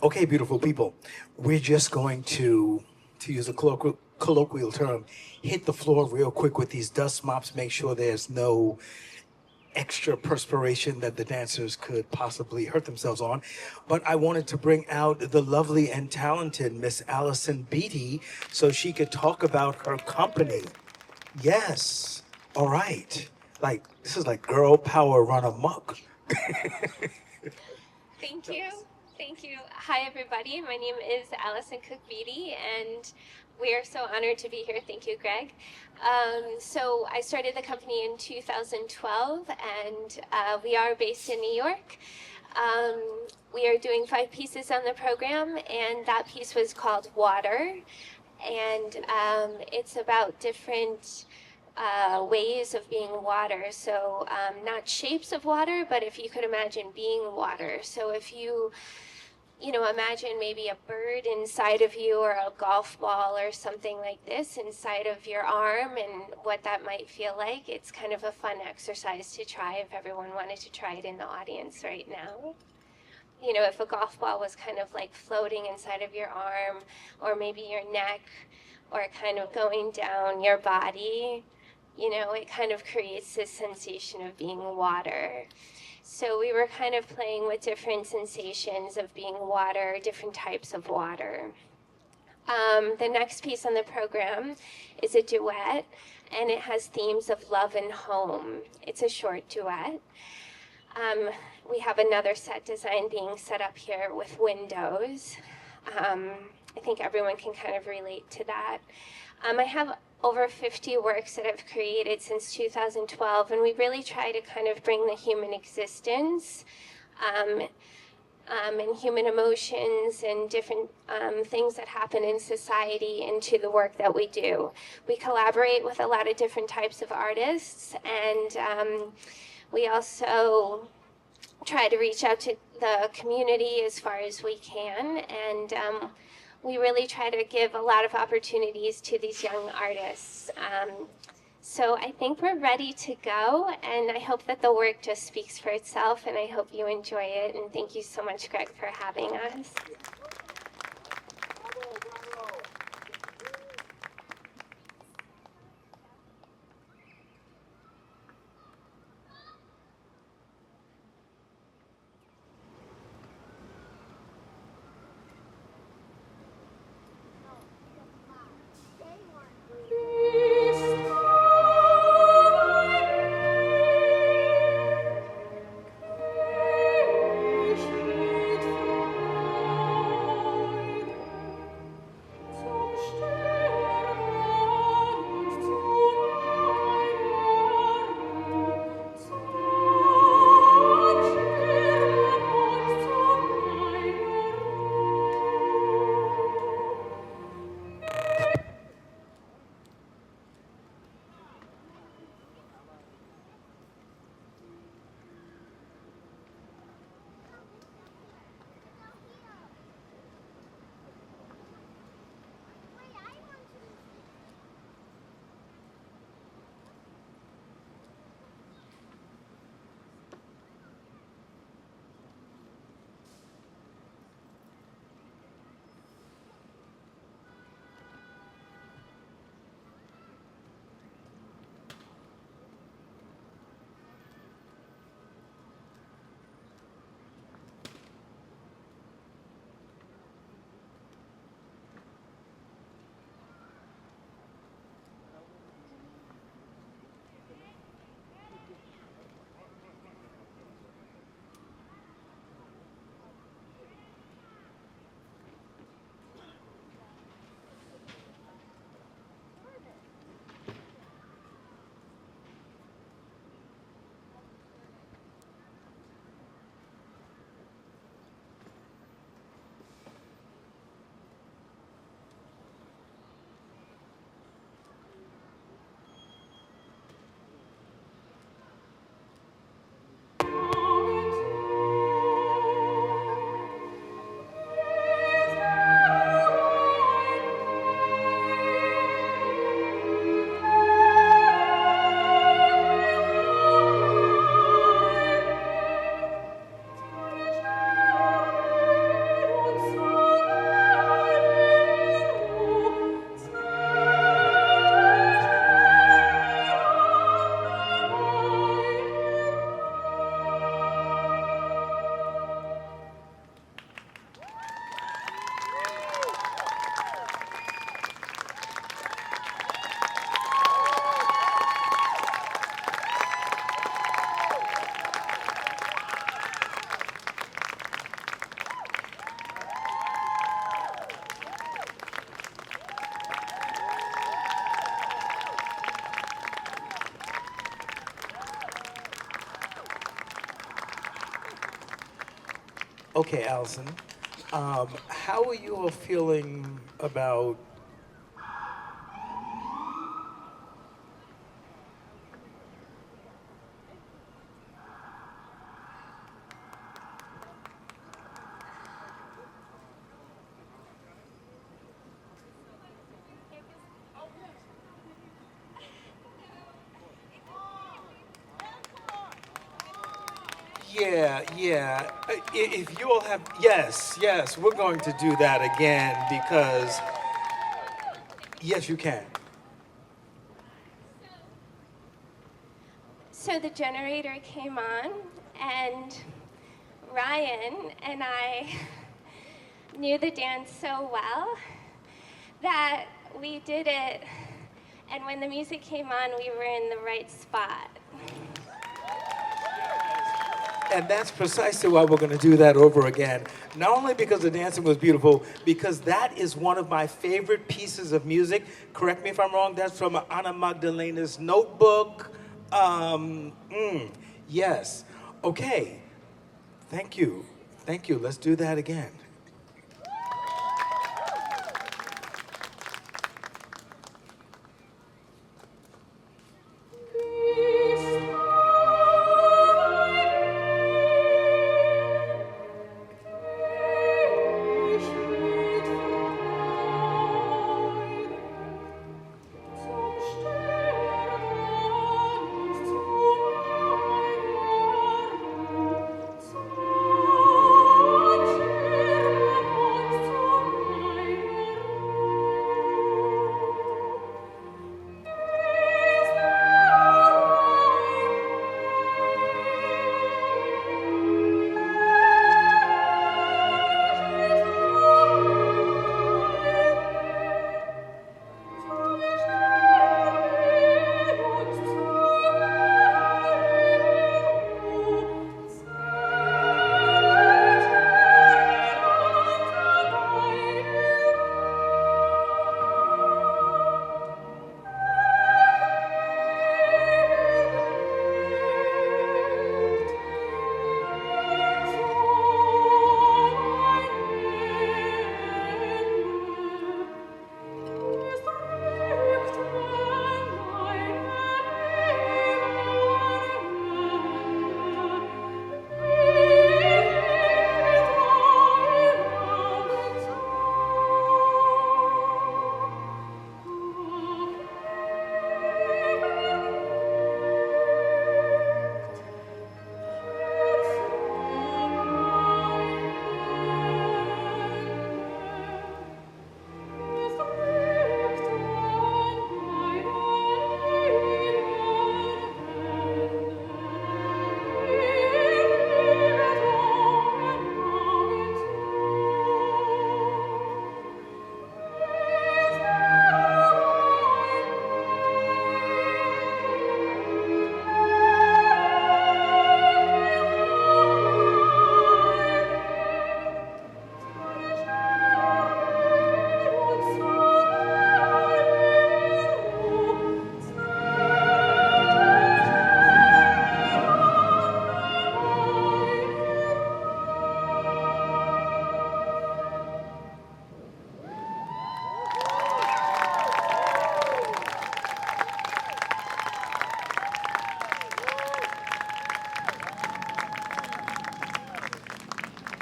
Okay, beautiful people, we're just going to use a colloquial term, hit the floor real quick with these dust mops, make sure there's no extra perspiration that the dancers could possibly hurt themselves on. But I wanted to bring out the lovely and talented Miss Alison Beatty so she could talk about her company. Yes. All right. Like, this is like girl power run amok. Thank you. Thank you. Hi, everybody. My name is Alison Beatty, and we are so honored to be here. Thank you, Greg. So I started the company in 2012, and we are based in New York. We are doing 5 pieces on the program, and that piece was called Water. And it's about different ways of being water. So not shapes of water, but if you could imagine being water. So if you imagine maybe a bird inside of you or a golf ball or something like this inside of your arm and what that might feel like. It's kind of a fun exercise to try if everyone wanted to try it in the audience right now. If a golf ball was kind of like floating inside of your arm or maybe your neck or kind of going down your body, it kind of creates this sensation of being water. So we were kind of playing with different sensations of being water, different types of water. The next piece on the program is a duet, and it has themes of love and home. It's a short duet. We have another set design being set up here with windows. I think everyone can kind of relate to that. I have over 50 works that I've created since 2012, and we really try to kind of bring the human existence and human emotions and different things that happen in society into the work that we do. We collaborate with a lot of different types of artists, and we also try to reach out to the community as far as we can, and we really try to give a lot of opportunities to these young artists. So I think we're ready to go, and I hope that the work just speaks for itself, and I hope you enjoy it, and thank you so much, Greg, for having us. Okay, Alison, how are you all feeling about? Yeah, yeah. If you all have, yes, yes, we're going to do that again because, yes, you can. So the generator came on, and Ryan and I knew the dance so well that we did it, and when the music came on, we were in the right spot. And that's precisely why we're going to do that over again. Not only because the dancing was beautiful, because that is one of my favorite pieces of music. Correct me if I'm wrong, that's from Anna Magdalena's Notebook. Yes. Okay. Thank you. Thank you. Let's do that again.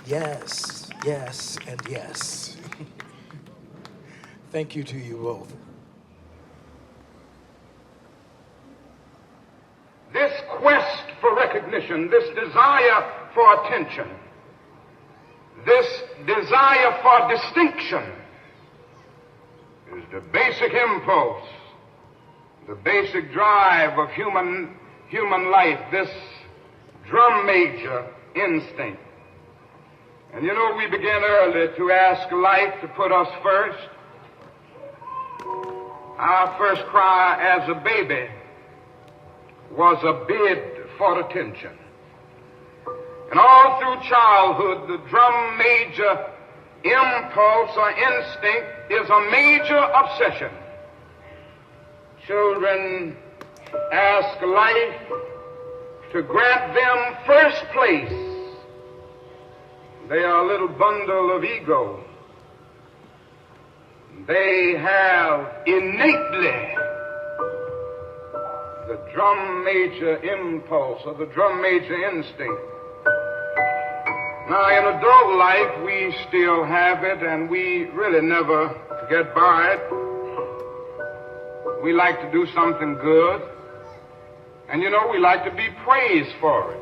Yes, yes, and yes. Thank you to you both. This quest for recognition, this desire for attention, this desire for distinction is the basic impulse, the basic drive of human life, this drum major instinct. And you know, we began early to ask life to put us first. Our first cry as a baby was a bid for attention. And all through childhood, the drum major impulse or instinct is a major obsession. Children ask life to grant them first place, They are a little bundle of ego. They have innately the drum major impulse or the drum major instinct. Now, in adult life, we still have it, and we really never get by it. We like to do something good, and you know, we like to be praised for it.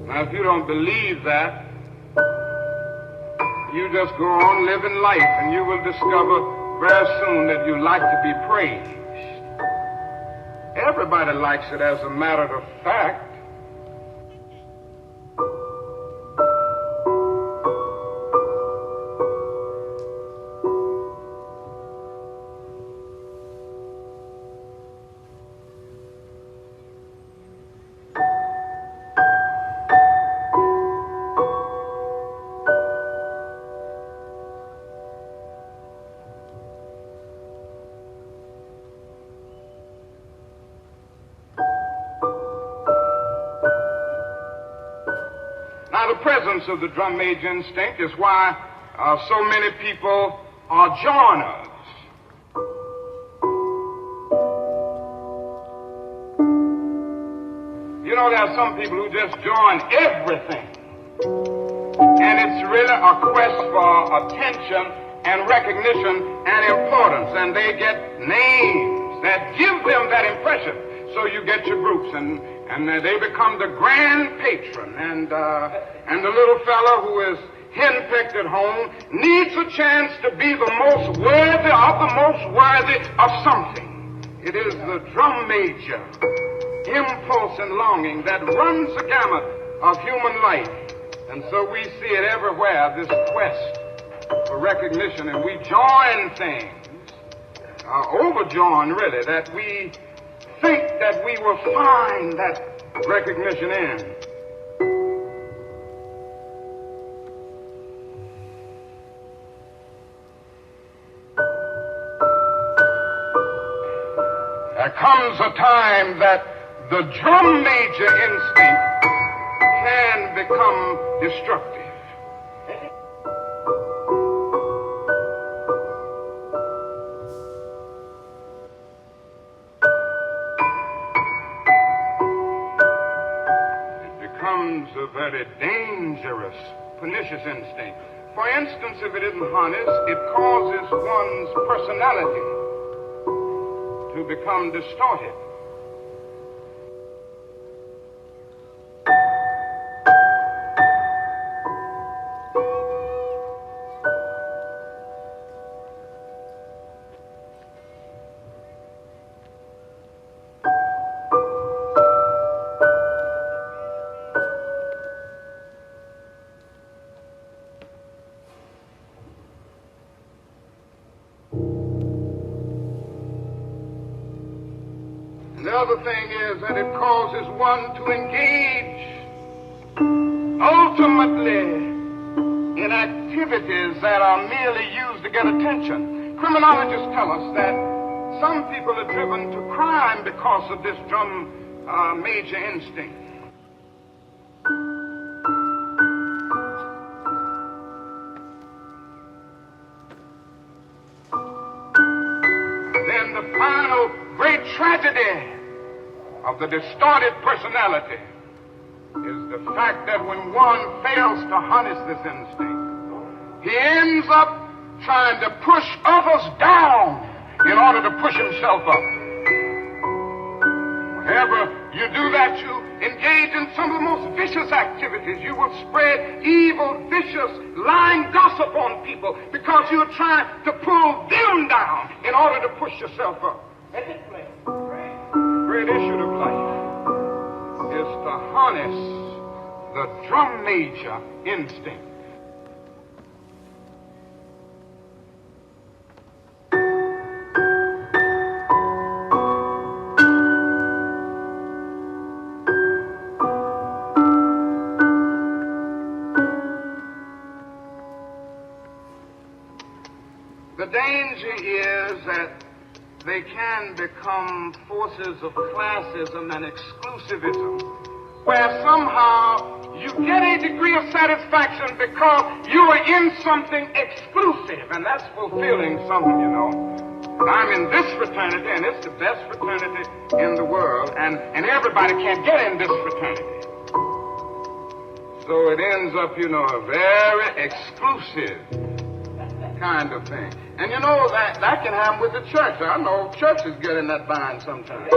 Now, if you don't believe that, you just go on living life, and you will discover very soon that you like to be praised. Everybody likes it, as a matter of fact. Now, the presence of the drum major instinct is why so many people are joiners. You know, there are some people who just join everything. And it's really a quest for attention and recognition and importance. And they get names that give them that impression. So you get your groups, and they become the grand patron, and the little fellow who is henpecked at home needs a chance to be the most worthy of something. It is the drum major impulse and longing that runs the gamut of human life, and so we see it everywhere, this quest for recognition, and we join things, overjoin really, that we think that we will find that recognition in. There comes a time that the drum major instinct can become destructive. A very dangerous, pernicious instinct. For instance, if it isn't harnessed, it causes one's personality to become distorted. The other thing is that it causes one to engage ultimately in activities that are merely used to get attention. Criminologists tell us that some people are driven to crime because of this drum major instinct. Then the final great tragedy of the distorted personality is the fact that when one fails to harness this instinct, he ends up trying to push others down in order to push himself up. Whenever you do that, you engage in some of the most vicious activities. You will spread evil, vicious, lying gossip on people because you're trying to pull them down in order to push yourself up. The great issue of life is to harness the drum major instinct. The danger is that they can become forces of classism and exclusivism, where somehow You get a degree of satisfaction because you are in something exclusive, and that's fulfilling something, you know. I'm in this fraternity, and it's the best fraternity in the world, and everybody can't get in this fraternity. So it ends up, you know, a very exclusive kind of thing. And you know, that can happen with the church. I know churches get in that bind sometimes.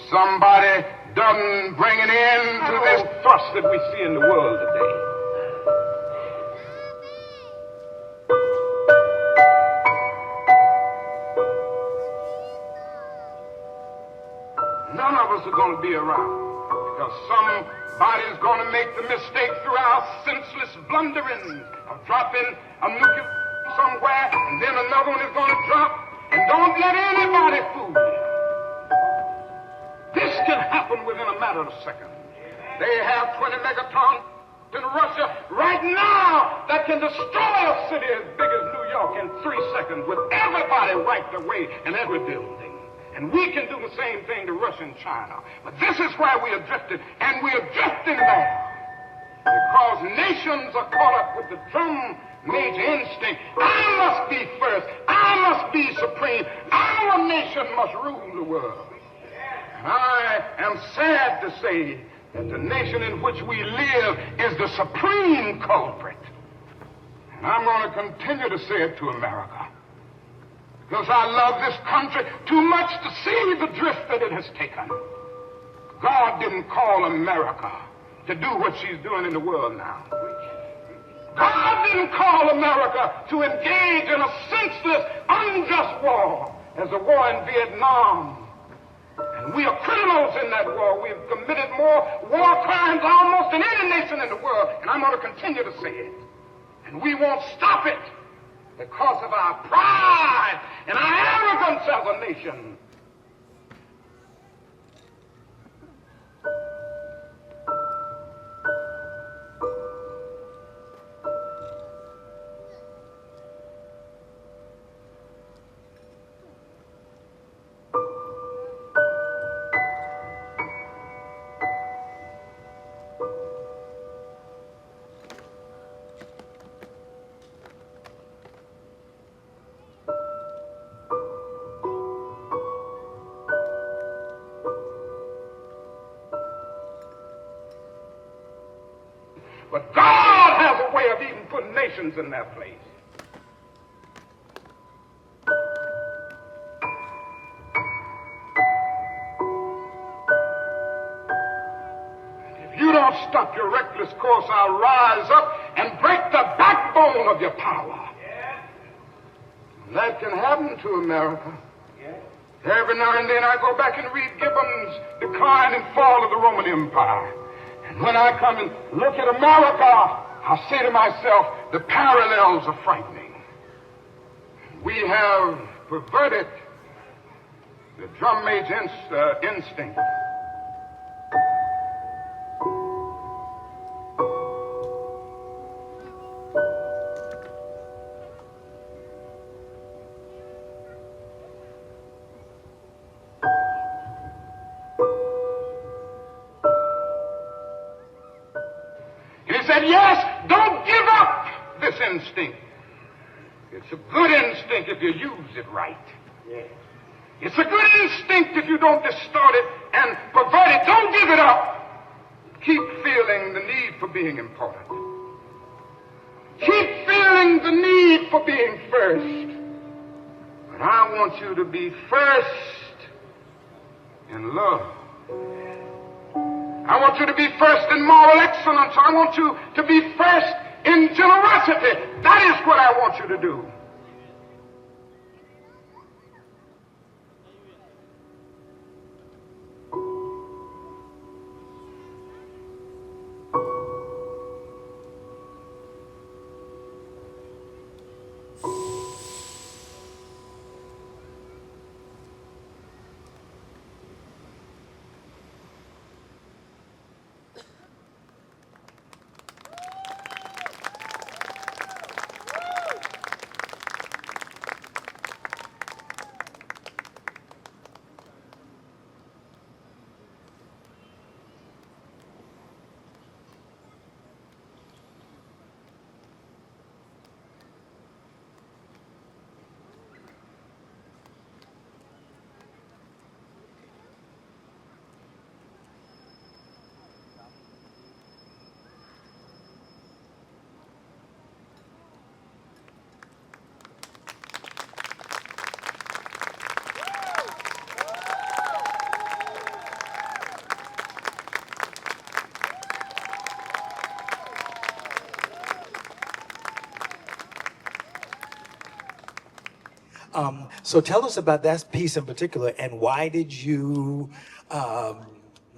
Somebody doesn't bring an end to this thrust that we see in the world today. None of us are going to be around because somebody's going to make the mistake through our senseless blundering of dropping a nuclear somewhere, and then another one is going to drop, and don't let anybody fool you. This can happen within a matter of seconds. They have 20 megatons in Russia right now that can destroy a city as big as New York in 3 seconds with everybody wiped away in every building. And we can do the same thing to Russia and China. But this is where we are drifting, and we are drifting there because nations are caught up with the drum major instinct. I must be first. I must be supreme. Our nation must rule the world. I am sad to say that the nation in which we live is the supreme culprit. And I'm going to continue to say it to America because I love this country too much to see the drift that it has taken. God didn't call America to do what she's doing in the world now. God didn't call America to engage in a senseless, unjust war as the war in Vietnam. And we are criminals in that war. We've committed more war crimes almost than any nation in the world. And I'm going to continue to say it. And we won't stop it because of our pride and our arrogance as a nation. But God has a way of even putting nations in their place. If you don't stop your reckless course, I'll rise up and break the backbone of your power. And that can happen to America. Every now and then I go back and read Gibbon's Decline and Fall of the Roman Empire. And when I come and look at America, I say to myself, the parallels are frightening. We have perverted the drum major instinct. Yes, don't give up this instinct. It's a good instinct if you use it right. It's a good instinct if you don't distort it and pervert it. Don't give it up. Keep feeling the need for being important. Keep feeling the need for being first. But I want you to be first in love. I want you to be first in moral excellence. I want you to be first in generosity. That is what I want you to do. So tell us about that piece in particular, and why did you,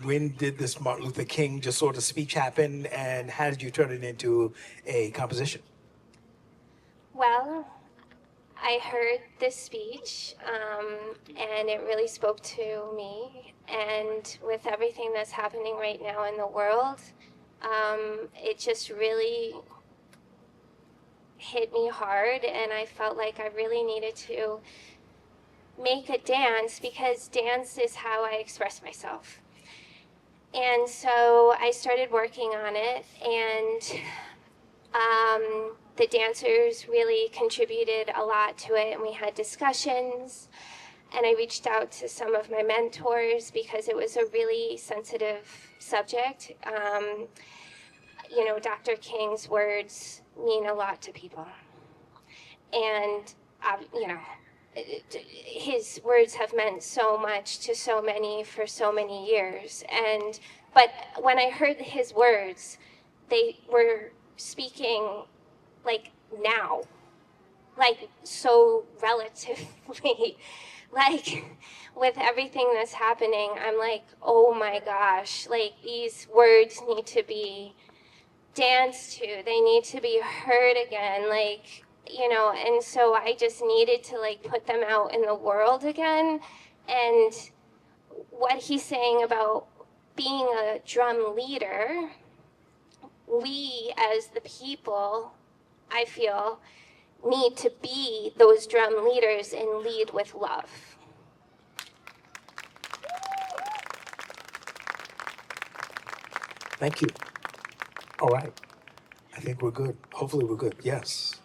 when did this Martin Luther King just sort of speech happen, and how did you turn it into a composition? Well, I heard this speech, and it really spoke to me. And with everything that's happening right now in the world, it just really hit me hard, and I felt like I really needed to make a dance, because dance is how I express myself. And so I started working on it, and the dancers really contributed a lot to it, and we had discussions, and I reached out to some of my mentors because it was a really sensitive subject. You know, Dr. King's words mean a lot to people, and you know, his words have meant so much to so many for so many years. But when I heard his words, they were speaking like now, like so relatively, like with everything that's happening, I'm like, oh my gosh, like these words need to be danced to, they need to be heard again, like, you know. And so I just needed to like put them out in the world again. And what he's saying about being a drum leader, we as the people, I feel, need to be those drum leaders and lead with love. Thank you. All right. I think we're good. Hopefully we're good. Yes.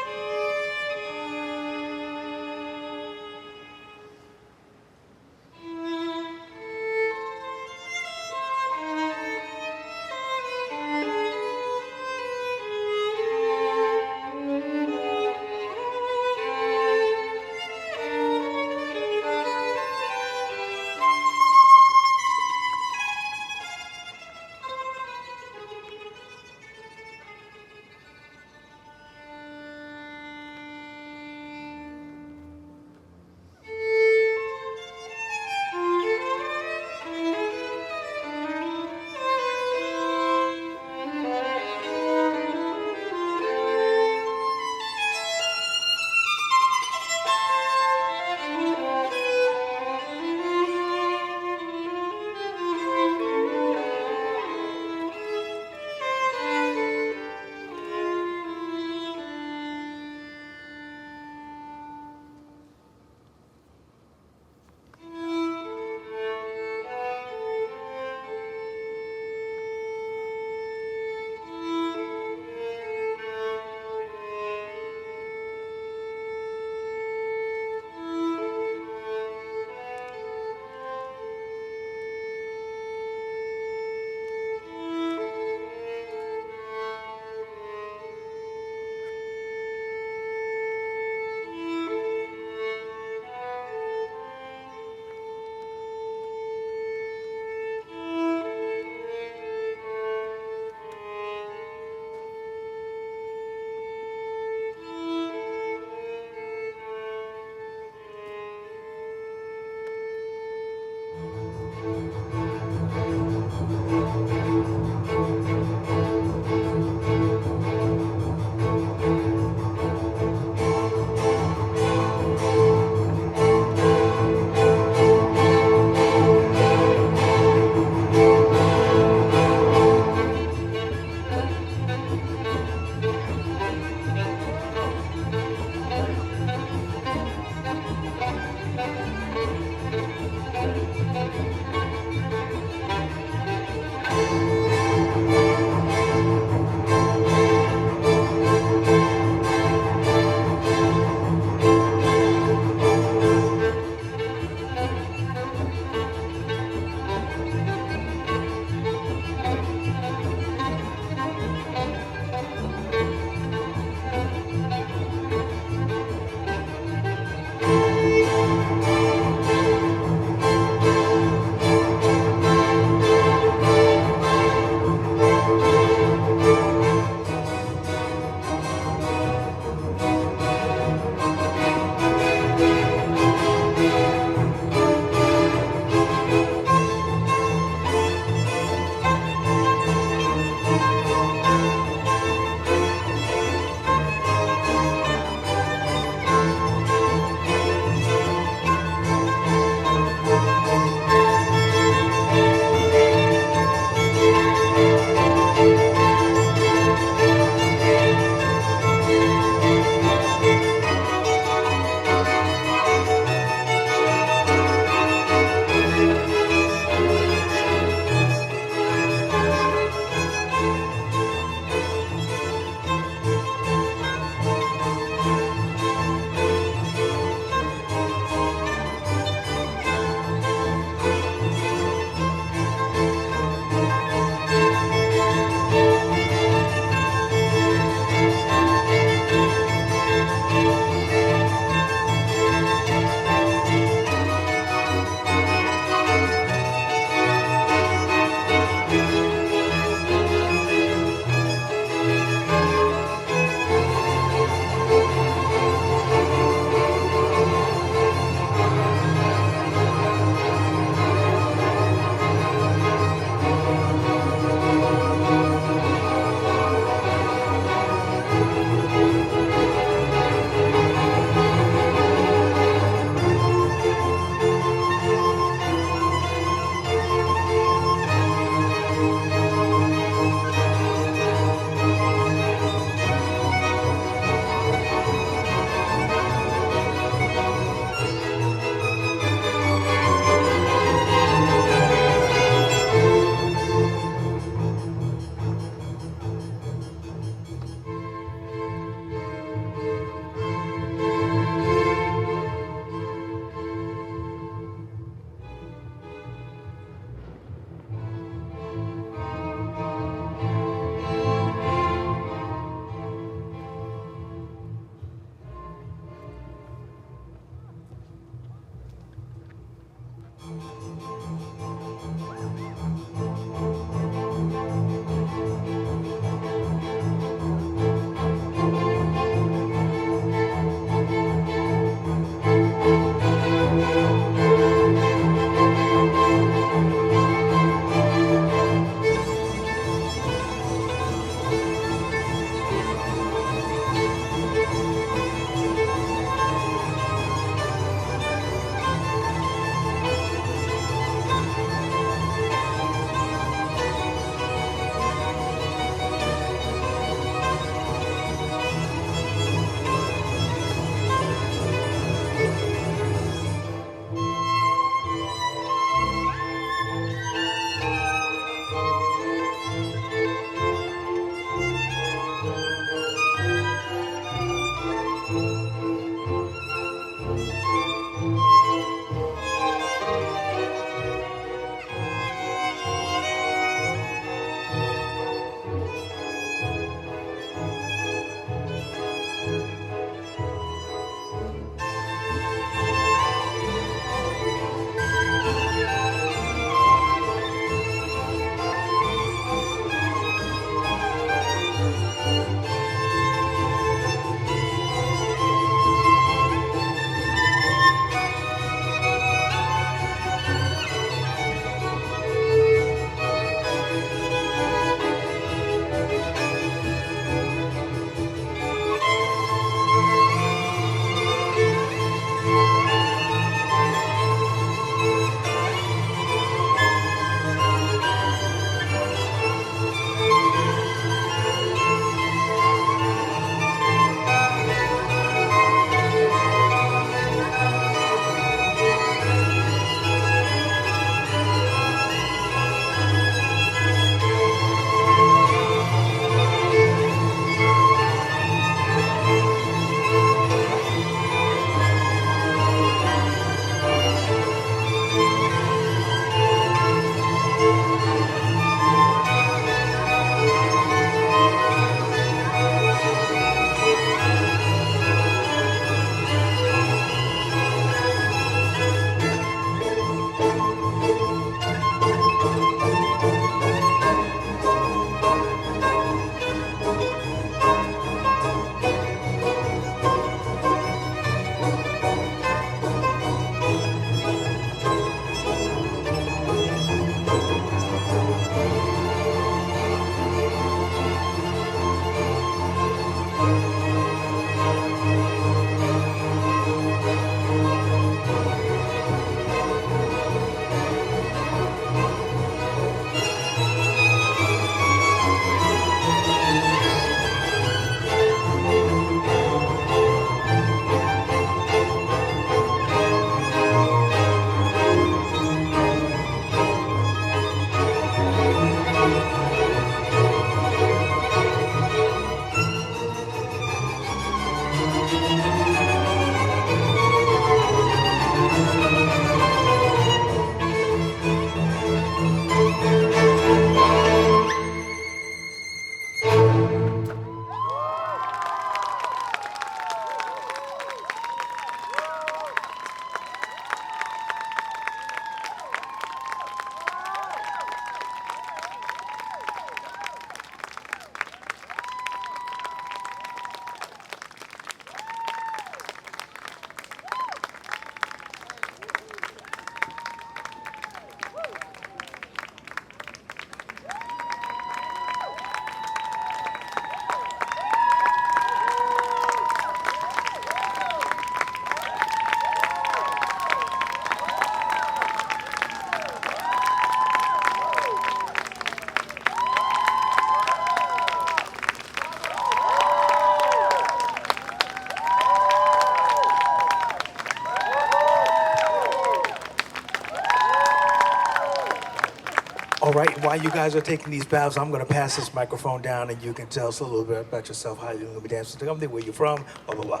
All right, while you guys are taking these bows, I'm going to pass this microphone down and you can tell us a little bit about yourself, how you're going to be dancing to the company, where you're from, blah, blah, blah.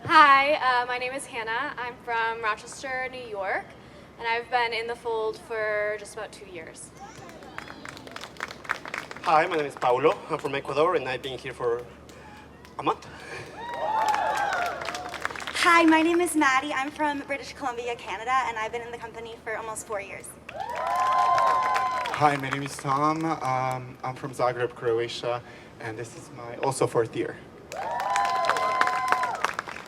Hi, my name is Hannah. I'm from Rochester, New York, and I've been in the fold for just about 2 years. Hi, my name is Paulo. I'm from Ecuador, and I've been here for a month. Hi, my name is Maddie. I'm from British Columbia, Canada, and I've been in the company for almost 4 years. Hi, my name is Tom. I'm from Zagreb, Croatia, and this is my also 4th year.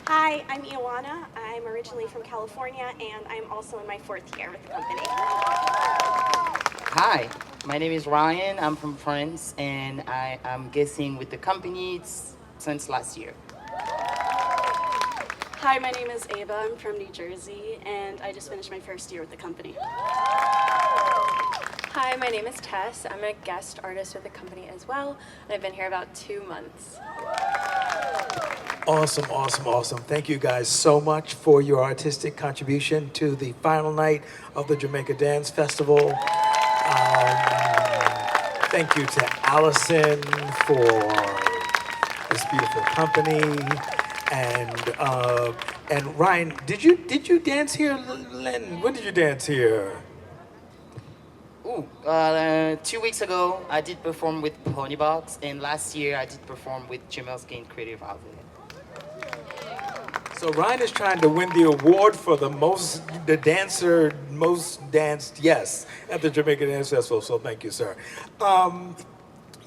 Hi, I'm Ioana. I'm originally from California, and I'm also in my 4th year with the company. Hi, my name is Ryan. I'm from France, and I'm guessing with the company since last year. Hi, my name is Ava. I'm from New Jersey, and I just finished my 1st year with the company. Hi, my name is Tess. I'm a guest artist with the company as well, and I've been here about 2 months. Awesome, awesome, awesome. Thank you guys so much for your artistic contribution to the final night of the Jamaica Dance Festival. Thank you to Alison for this beautiful company. And Ryan, did you dance here, Len? When did you dance here? Ooh, 2 weeks ago, I did perform with Ponybox, and last year I did perform with Jamel's Gain Creative Outlet. So Ryan is trying to win the award for the most danced, yes, at the Jamaica Dance Festival. So thank you, sir.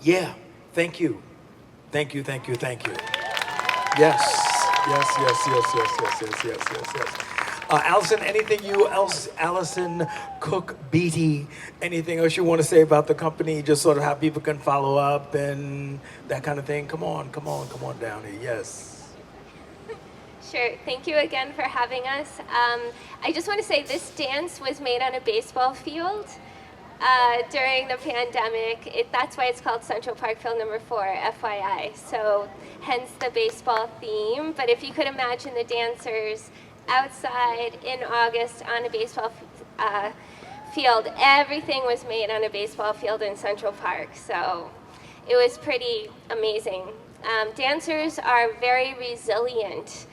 Yeah, thank you. Thank you. Yes. Alison, Alison Cook Beatty, anything else you want to say about the company? Just sort of how people can follow up and that kind of thing. Come on down here. Yes. Sure. Thank you again for having us. I just want to say this dance was made on a baseball field during the pandemic. That's why it's called Central Park Field number 4, FYI. So hence the baseball theme. But if you could imagine the dancers outside in August on a baseball field, everything was made on a baseball field in Central Park. So it was pretty amazing. Dancers are very resilient,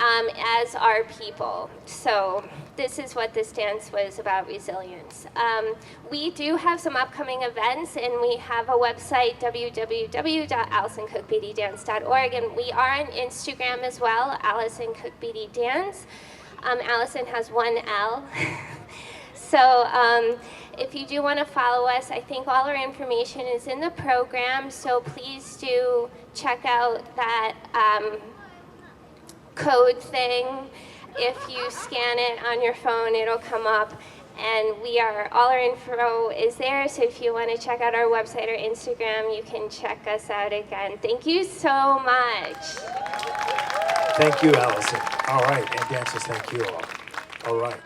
as are people. So this is what this dance was about, resilience. We do have some upcoming events, and we have a website, www.alisoncookbeattydance.org, and we are on Instagram as well, Alison Cook Beatty Dance. Alison has 1 L. So if you do want to follow us, I think all our information is in the program, so please do check out that code thing. If you scan it on your phone, it'll come up, and all our info is there, so if you want to check out our website or Instagram, you can check us out again. Thank you so much. Thank you, Alison. All right, and dancers, thank you all. All right.